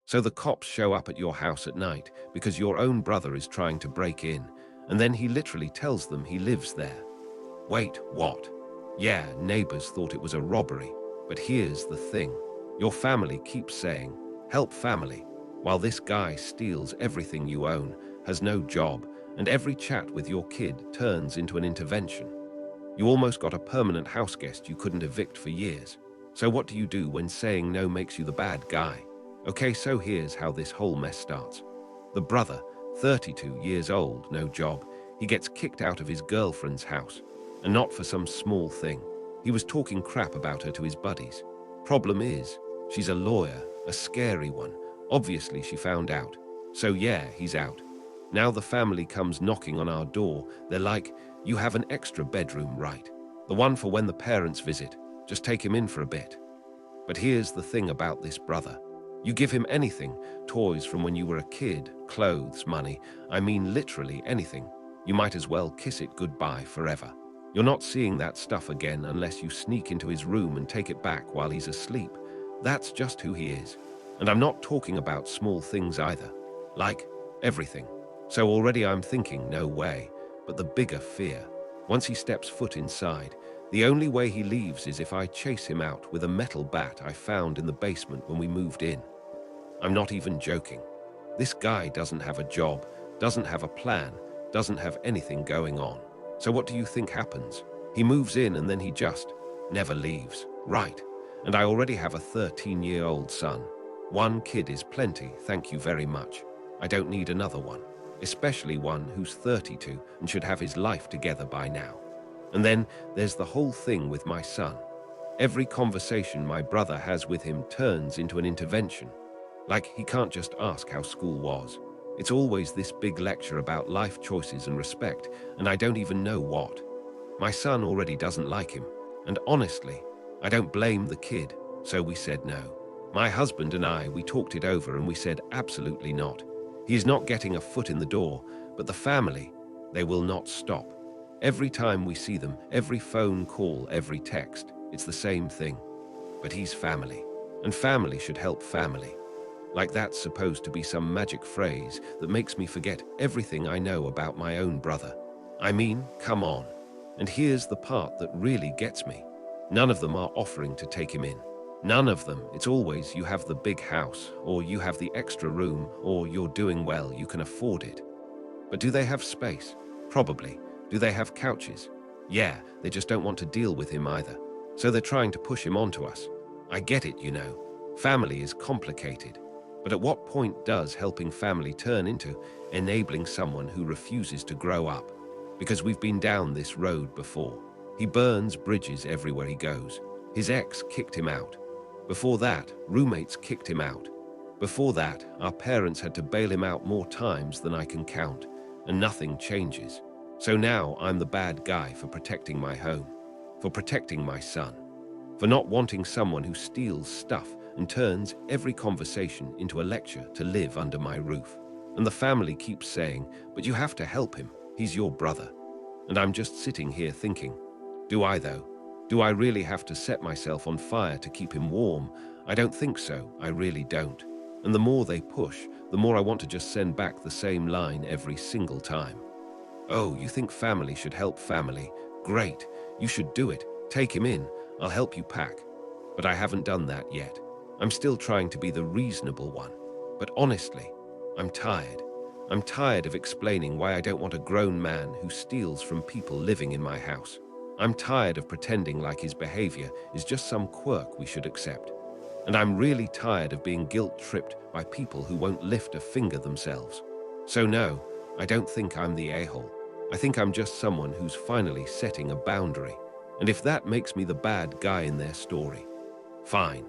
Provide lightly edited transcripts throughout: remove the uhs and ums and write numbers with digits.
So the cops show up at your house at night because your own brother is trying to break in, and then he literally tells them he lives there. Wait, what? Yeah, neighbors thought it was a robbery, but here's the thing. Your family keeps saying, help family, while this guy steals everything you own, has no job, and every chat with your kid turns into an intervention. You almost got a permanent house guest you couldn't evict for years. So what do you do when saying no makes you the bad guy? Okay, so here's how this whole mess starts. The brother, 32 years old, no job, he gets kicked out of his girlfriend's house. And not for some small thing. He was talking crap about her to his buddies. Problem is, she's a lawyer, a scary one. Obviously she found out. So yeah, he's out. Now the family comes knocking on our door. They're like, you have an extra bedroom, right? The one for when the parents visit. Just take him in for a bit. But here's the thing about this brother. You give him anything, toys from when you were a kid, clothes, money, I mean literally anything. You might as well kiss it goodbye forever. You're not seeing that stuff again unless you sneak into his room and take it back while he's asleep. That's just who he is. And I'm not talking about small things either. Like everything. So already I'm thinking, no way. But the bigger fear. Once he steps foot inside, the only way he leaves is if I chase him out with a metal bat I found in the basement when we moved in. I'm not even joking. This guy doesn't have a job, doesn't have a plan, doesn't have anything going on. So what do you think happens? He moves in and then he just never leaves. Right. And I already have a 13-year-old son. One kid is plenty, thank you very much. I don't need another one, especially one who's 32 and should have his life together by now. And then there's the whole thing with my son. Every conversation my brother has with him turns into an intervention. Like he can't just ask how school was. It's always this big lecture about life choices and respect, and I don't even know what. My son already doesn't like him, and honestly, I don't blame the kid, so we said no. My husband and I, we talked it over and we said absolutely not. He's not getting a foot in the door, but the family, they will not stop. Every time we see them, every phone call, every text, it's the same thing. But he's family, and family should help family. Like that's supposed to be some magic phrase that makes me forget everything I know about my own brother. I mean, come on. And here's the part that really gets me. None of them are offering to take him in. None of them. It's always you have the big house, or you have the extra room, or you're doing well, you can afford it. But do they have space? Probably. Do they have couches? Yeah, they just don't want to deal with him either. So they're trying to push him onto us. I get it, you know. Family is complicated. But at what point does helping family turn into enabling someone who refuses to grow up? Because we've been down this road before. He burns bridges everywhere he goes. His ex kicked him out. Before that, roommates kicked him out. Before that, our parents had to bail him out more times than I can count, and nothing changes. So now I'm the bad guy for protecting my home, for protecting my son, for not wanting someone who steals stuff and turns every conversation into a lecture to live under my roof. And the family keeps saying, but you have to help him, he's your brother. And I'm just sitting here thinking, do I though? Do I really have to set myself on fire to keep him warm? I don't think so, I really don't. And the more they push, the more I want to just send back the same line every single time. Oh, you think family should help family? Great, you should do it. Take him in, I'll help you pack. But I haven't done that yet. I'm still trying to be the reasonable one. But honestly, I'm tired. I'm tired of explaining why I don't want a grown man who steals from people living in my house. I'm tired of pretending like his behavior is just some quirk we should accept. And I'm really tired of being guilt-tripped by people who won't lift a finger themselves. So no, I don't think I'm the a-hole. I think I'm just someone who's finally setting a boundary. And if that makes me the bad guy in their story, fine.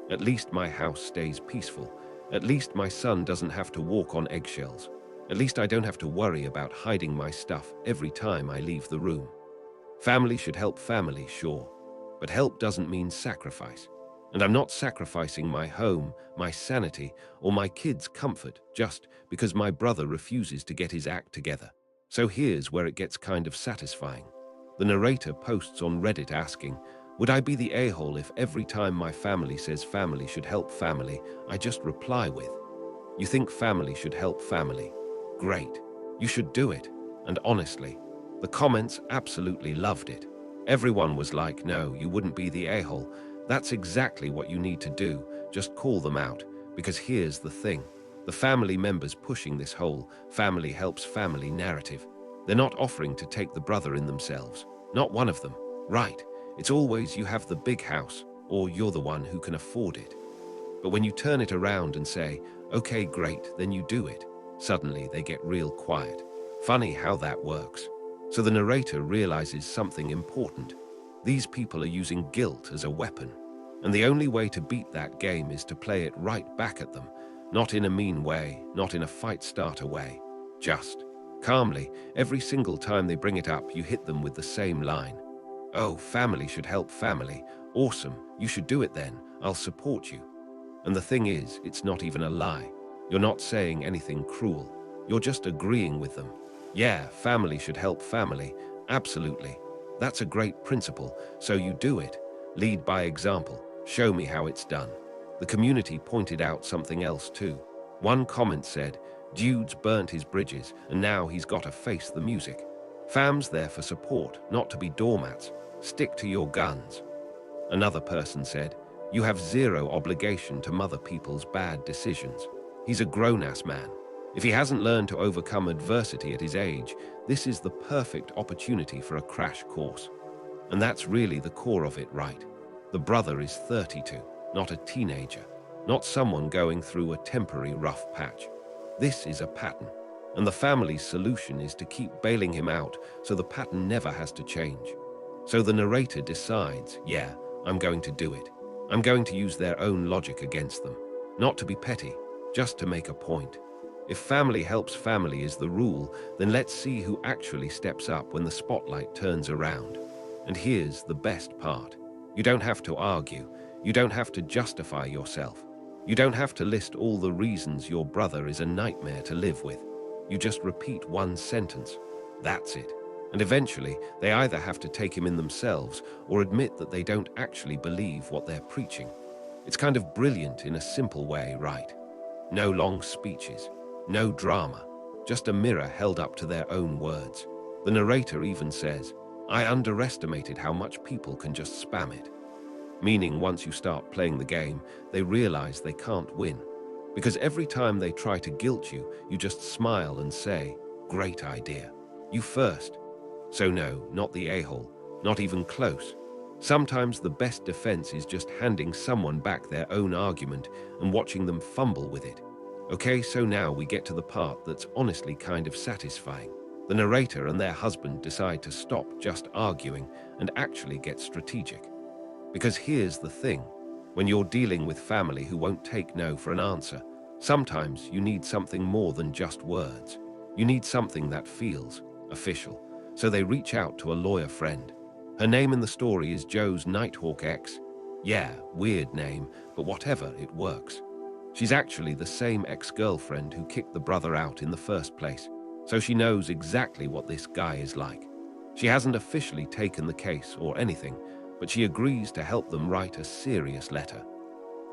At least my house stays peaceful. At least my son doesn't have to walk on eggshells. At least I don't have to worry about hiding my stuff every time I leave the room. Family should help family, sure. But help doesn't mean sacrifice. And I'm not sacrificing my home, my sanity, or my kids' comfort just because my brother refuses to get his act together. So here's where it gets kind of satisfying. The narrator posts on Reddit asking, would I be the a-hole if every time my family says family should help family, I just reply with, You think family should help family. Great. You should do it. And honestly, the comments absolutely loved it. Everyone was like, no, you wouldn't be the a-hole. That's exactly what you need to do. Just call them out. Because here's the thing. The family members pushing this whole family helps family narrative. They're not offering to take the brother in themselves. Not one of them. Right. It's always you have the big house, or you're the one who can afford it. But when you turn it around and say, okay, great, then you do it, suddenly they get real quiet. Funny how that works. So the narrator realizes something important. These people are using guilt as a weapon. And the only way to beat that game is to play it right back at them. Not in a mean way, not in a fight starter way. Just calmly, every single time they bring it up, you hit them with the same line. Oh, family should help family. Awesome, you should do it then. I'll support you. And the thing is, it's not even a lie. You're not saying anything cruel. You're just agreeing with them. Yeah, family should help family. Absolutely. That's a great principle, so you do it. Lead by example. Show me how it's done. The community pointed out something else too. One comment said, dude's burnt his bridges and now he's got to face the music. Fam's there for support, not to be doormats. Stick to your guns. Another person said, you have zero obligation to mother people's bad decisions. He's a grown-ass man. If he hasn't learned to overcome adversity at his age, this is the perfect opportunity for a crash course. And that's really the core of it, right? The brother is 32, not a teenager, not someone going through a temporary rough patch. This is a pattern, and the family's solution is to keep bailing him out so the pattern never has to change. So the narrator decides, yeah, I'm going to do it. I'm going to use their own logic against them. Not to be petty, just to make a point. If family helps family is the rule, then let's see who actually steps up when the spotlight turns around. And here's the best part. You don't have to argue. You don't have to justify yourself. You don't have to list all the reasons your brother is a nightmare to live with. You just repeat one sentence. That's it. And eventually, they either have to take him in themselves or admit that they don't actually believe what they're preaching. It's kind of brilliant in a simple way, right? No long speeches, no drama, just a mirror held up to their own words. The narrator even says, I underestimated how much people can just spam it. Meaning once you start playing the game, they realize they can't win. Because every time they try to guilt you, you just smile and say, great idea. You first. So no, not the a-hole, not even close. Sometimes the best defense is just handing someone back their own argument and watching them fumble with it. Okay, so now we get to the part that's honestly kind of satisfying. The narrator and their husband decide to stop just arguing and actually get strategic. Because here's the thing, when you're dealing with family who won't take no for an answer, sometimes you need something more than just words. You need something that feels official. So they reach out to a lawyer friend. Her name in the story is Joe's Nighthawk ex. Yeah, weird name, but whatever, it works. She's actually the same ex-girlfriend who kicked the brother out in the first place, so she knows exactly what this guy is like. She hasn't officially taken the case or anything, but she agrees to help them write a serious letter.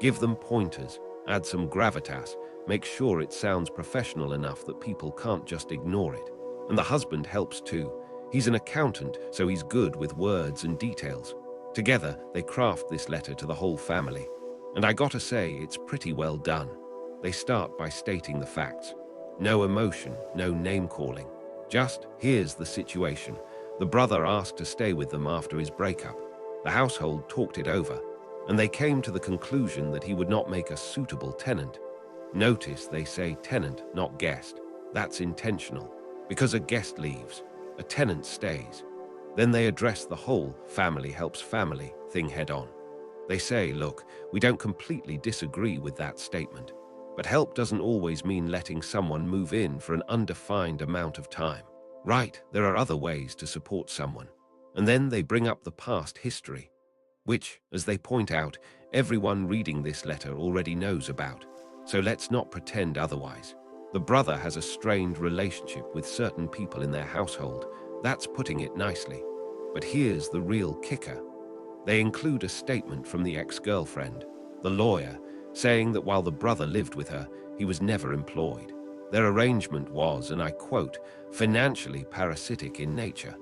Give them pointers, add some gravitas, make sure it sounds professional enough that people can't just ignore it. And the husband helps too. He's an accountant, so he's good with words and details. Together, they craft this letter to the whole family. And I gotta say, it's pretty well done. They start by stating the facts. No emotion, no name-calling. Just, here's the situation. The brother asked to stay with them after his breakup. The household talked it over, and they came to the conclusion that he would not make a suitable tenant. Notice they say tenant, not guest. That's intentional, because a guest leaves. A tenant stays. Then they address the whole family helps family thing head on. They say, look, we don't completely disagree with that statement, but help doesn't always mean letting someone move in for an undefined amount of time. Right, there are other ways to support someone. And then they bring up the past history, which, as they point out, everyone reading this letter already knows about. So let's not pretend otherwise. The brother has a strained relationship with certain people in their household. That's putting it nicely. But here's the real kicker. They include a statement from the ex-girlfriend, the lawyer, saying that while the brother lived with her, he was never employed. Their arrangement was, and I quote, financially parasitic in nature.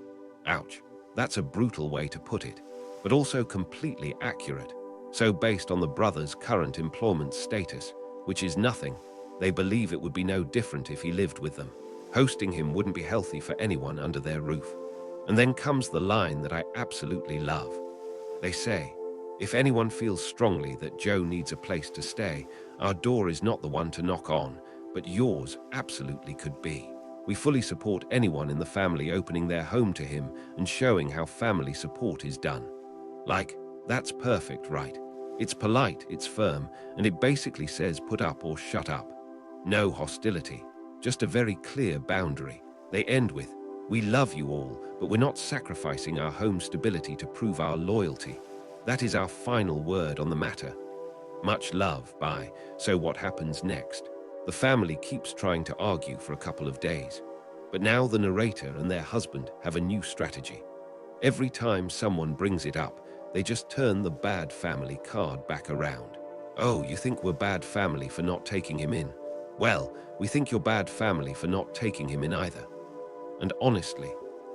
Ouch, that's a brutal way to put it, but also completely accurate. So based on the brother's current employment status, which is nothing, they believe it would be no different if he lived with them. Hosting him wouldn't be healthy for anyone under their roof. And then comes the line that I absolutely love. They say, if anyone feels strongly that Joe needs a place to stay, our door is not the one to knock on, but yours absolutely could be. We fully support anyone in the family opening their home to him and showing how family support is done. Like, that's perfect, right? It's polite, it's firm, and it basically says put up or shut up. No hostility, just a very clear boundary. They end with, we love you all, but we're not sacrificing our home stability to prove our loyalty. That is our final word on the matter. Much love, bye. So what happens next? The family keeps trying to argue for a couple of days. But now the narrator and their husband have a new strategy. Every time someone brings it up, they just turn the bad family card back around. Oh, you think we're bad family for not taking him in? Well, we think you're bad family for not taking him in either. And honestly,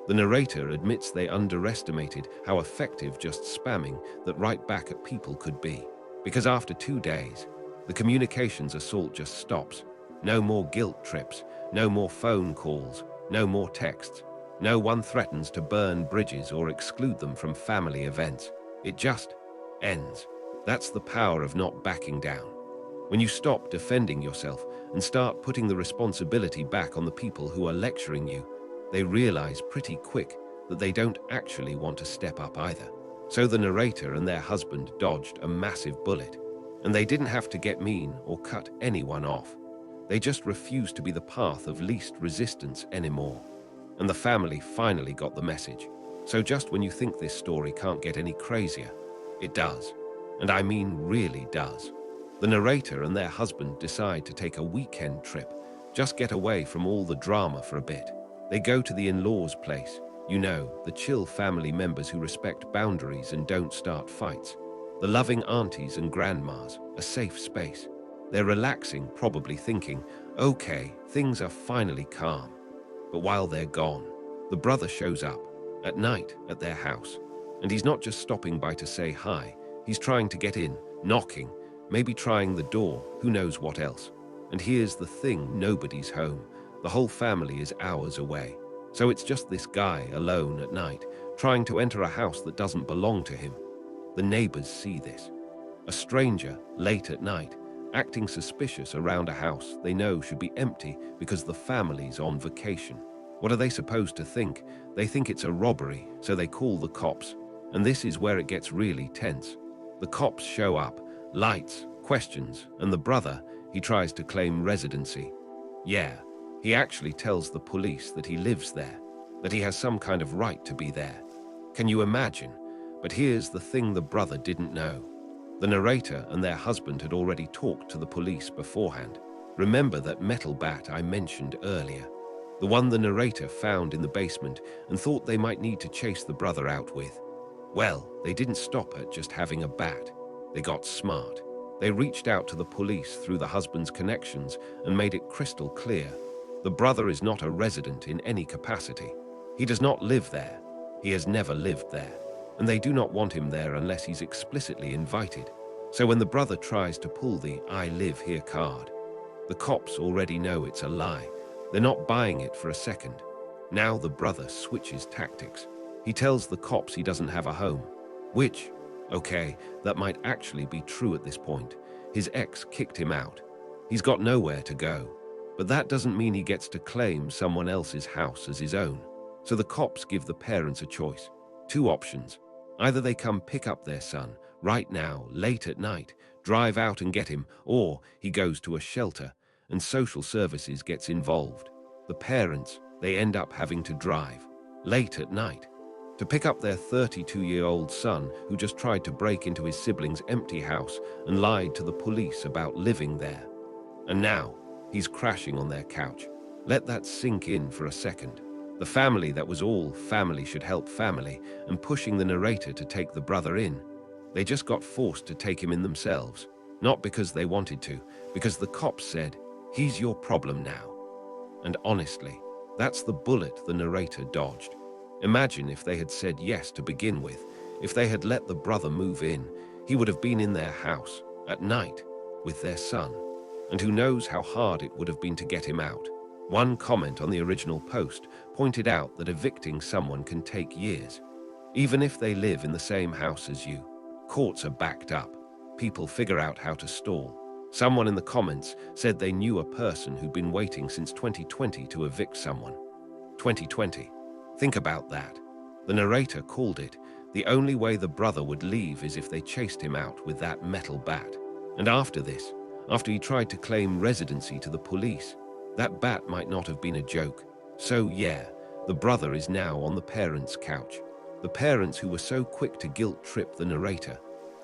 the narrator admits they underestimated how effective just spamming that right back at people could be. Because after 2 days, the communications assault just stops. No more guilt trips, no more phone calls, no more texts. No one threatens to burn bridges or exclude them from family events. It just ends. That's the power of not backing down. When you stop defending yourself and start putting the responsibility back on the people who are lecturing you, they realize pretty quick that they don't actually want to step up either. So the narrator and their husband dodged a massive bullet, and they didn't have to get mean or cut anyone off. They just refused to be the path of least resistance anymore. And the family finally got the message. So just when you think this story can't get any crazier, it does. And I mean really does. The narrator and their husband decide to take a weekend trip, just get away from all the drama for a bit. They go to the in-laws' place, you know, the chill family members who respect boundaries and don't start fights. The loving aunties and grandmas, a safe space. They're relaxing, probably thinking, okay, things are finally calm. But while they're gone, the brother shows up, at night, at their house. And he's not just stopping by to say hi, he's trying to get in, knocking, maybe trying the door, who knows what else. And here's the thing, nobody's home. The whole family is hours away. So it's just this guy alone at night, trying to enter a house that doesn't belong to him. The neighbors see this. A stranger, late at night, acting suspicious around a house they know should be empty because the family's on vacation. What are they supposed to think? They think it's a robbery, so they call the cops. And this is where it gets really tense. The cops show up, lights, questions, and the brother, he tries to claim residency. Yeah, he actually tells the police that he lives there, that he has some kind of right to be there. Can you imagine? But here's the thing the brother didn't know. The narrator and their husband had already talked to the police beforehand. Remember that metal bat I mentioned earlier? The one the narrator found in the basement and thought they might need to chase the brother out with. Well, they didn't stop at just having a bat. They got smart. They reached out to the police through the husband's connections and made it crystal clear. The brother is not a resident in any capacity. He does not live there. He has never lived there. And they do not want him there unless he's explicitly invited. So when the brother tries to pull the I live here card, the cops already know it's a lie. They're not buying it for a second. Now the brother switches tactics. He tells the cops he doesn't have a home, which, okay, that might actually be true at this point. His ex kicked him out. He's got nowhere to go. But that doesn't mean he gets to claim someone else's house as his own. So the cops give the parents a choice. 2 options. Either they come pick up their son, right now, late at night, drive out and get him, or he goes to a shelter and social services gets involved. The parents, they end up having to drive, late at night, to pick up their 32-year-old son who just tried to break into his siblings' empty house and lied to the police about living there. And now, he's crashing on their couch. Let that sink in for a second. The family that was all family should help family and pushing the narrator to take the brother in. They just got forced to take him in themselves. Not because they wanted to, because the cops said, "He's your problem now." And honestly, that's the bullet the narrator dodged. Imagine if they had said yes to begin with. If they had let the brother move in, he would have been in their house at night with their son. And who knows how hard it would have been to get him out. One comment on the original post pointed out that evicting someone can take years. Even if they live in the same house as you, courts are backed up. People figure out how to stall. Someone in the comments said they knew a person who'd been waiting since 2020 to evict someone. 2020. Think about that. The narrator called it, the only way the brother would leave is if they chased him out with that metal bat. And after this, after he tried to claim residency to the police, that bat might not have been a joke. So yeah, the brother is now on the parents' couch. The parents who were so quick to guilt trip the narrator.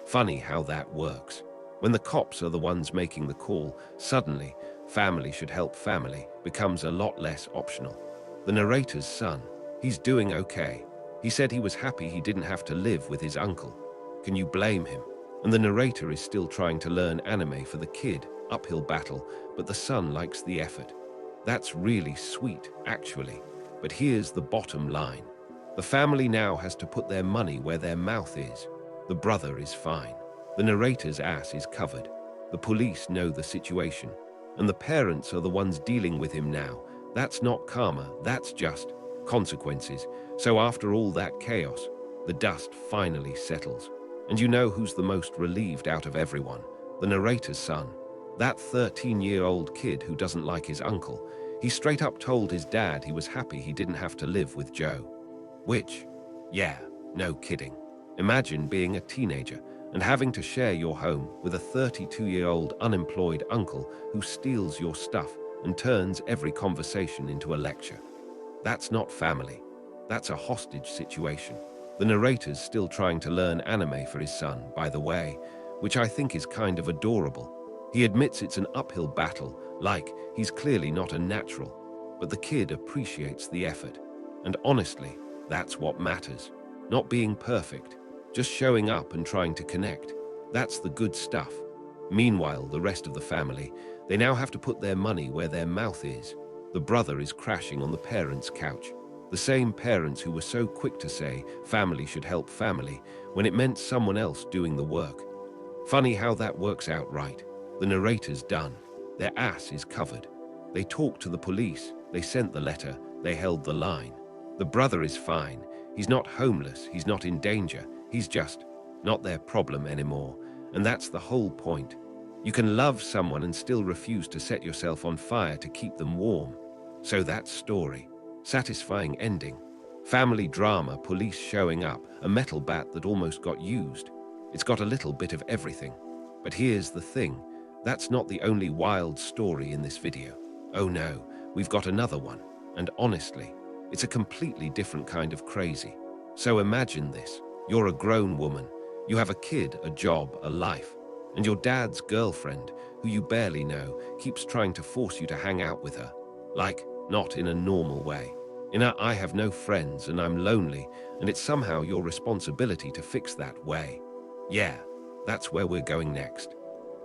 Funny how that works. When the cops are the ones making the call, suddenly, family should help family becomes a lot less optional. The narrator's son, he's doing okay. He said he was happy he didn't have to live with his uncle. Can you blame him? And the narrator is still trying to learn anime for the kid, uphill battle, but the son likes the effort. That's really sweet, actually. But here's the bottom line. The family now has to put their money where their mouth is. The brother is fine. The narrator's ass is covered. The police know the situation. And the parents are the ones dealing with him now. That's not karma, that's just consequences. So after all that chaos, the dust finally settles. And you know who's the most relieved out of everyone? The narrator's son. That 13-year-old kid who doesn't like his uncle. He straight up told his dad he was happy he didn't have to live with Joe. Which, yeah, no kidding. Imagine being a teenager and having to share your home with a 32-year-old unemployed uncle who steals your stuff and turns every conversation into a lecture. That's not family. That's a hostage situation. The narrator's still trying to learn anime for his son, by the way, which I think is kind of adorable. He admits it's an uphill battle, like he's clearly not a natural, but the kid appreciates the effort. And honestly, that's what matters. Not being perfect, just showing up and trying to connect. That's the good stuff. Meanwhile, the rest of the family, they now have to put their money where their mouth is. The brother is crashing on the parents' couch. The same parents who were so quick to say family should help family when it meant someone else doing the work. Funny how that works out right. The narrator's done. Their ass is covered. They talked to the police. They sent the letter. They held the line. The brother is fine. He's not homeless. He's not in danger. He's just not their problem anymore. And that's the whole point. You can love someone and still refuse to set yourself on fire to keep them warm. So that story. Satisfying ending. Family drama, police showing up, a metal bat that almost got used. It's got a little bit of everything. But here's the thing. That's not the only wild story in this video. Oh no, we've got another one. And honestly, it's a completely different kind of crazy. So imagine this. You're a grown woman. You have a kid, a job, a life. And your dad's girlfriend, who you barely know, keeps trying to force you to hang out with her. Like, not in a normal way. In a I have no friends and I'm lonely, and it's somehow your responsibility to fix that way. Yeah, that's where we're going next.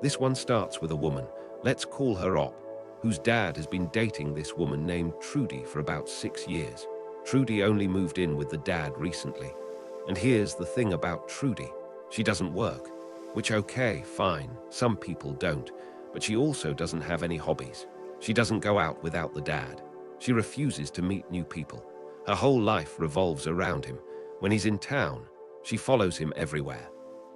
This one starts with a woman, let's call her Op, whose dad has been dating this woman named Trudy for about 6 years. Trudy only moved in with the dad recently. And here's the thing about Trudy. She doesn't work. Which okay, fine, some people don't. But she also doesn't have any hobbies. She doesn't go out without the dad. She refuses to meet new people. Her whole life revolves around him. When he's in town, she follows him everywhere.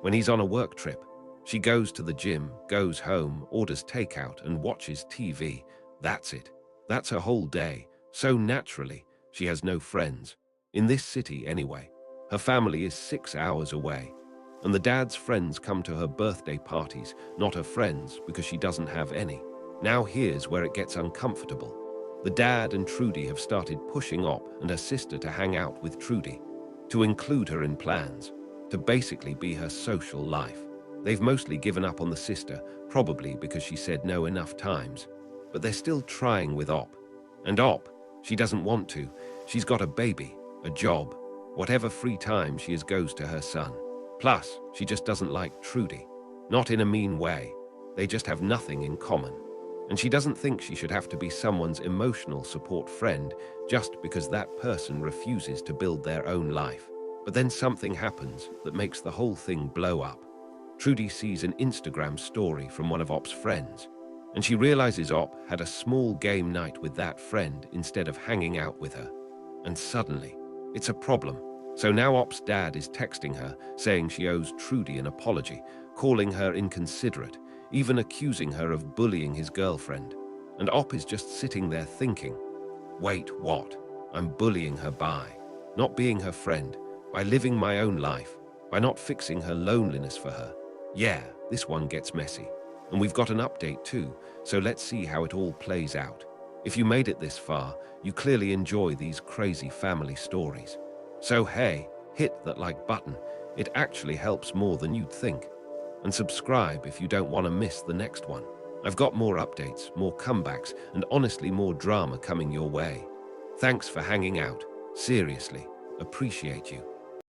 When he's on a work trip, she goes to the gym, goes home, orders takeout, and watches TV. That's it. That's her whole day. So naturally, she has no friends. In this city, anyway. Her family is 6 hours away. And the dad's friends come to her birthday parties, not her friends, because she doesn't have any. Now here's where it gets uncomfortable. The dad and Trudy have started pushing Op and her sister to hang out with Trudy, to include her in plans, to basically be her social life. They've mostly given up on the sister, probably because she said no enough times. But they're still trying with Op. And Op, she doesn't want to. She's got a baby, a job. Whatever free time she has goes to her son. Plus, she just doesn't like Trudy. Not in a mean way. They just have nothing in common. And she doesn't think she should have to be someone's emotional support friend just because that person refuses to build their own life. But then something happens that makes the whole thing blow up. Trudy sees an Instagram story from one of Op's friends, and she realizes Op had a small game night with that friend instead of hanging out with her. And suddenly, it's a problem. So now Op's dad is texting her, saying she owes Trudy an apology, calling her inconsiderate, even accusing her of bullying his girlfriend. And Op is just sitting there thinking, wait, what? I'm bullying her by not being her friend, by living my own life, by not fixing her loneliness for her. Yeah, this one gets messy. And we've got an update too, so let's see how it all plays out. If you made it this far, you clearly enjoy these crazy family stories. So hey, hit that like button. It actually helps more than you'd think. And subscribe if you don't want to miss the next one. I've got more updates, more comebacks, and honestly more drama coming your way. Thanks for hanging out. Seriously, appreciate you.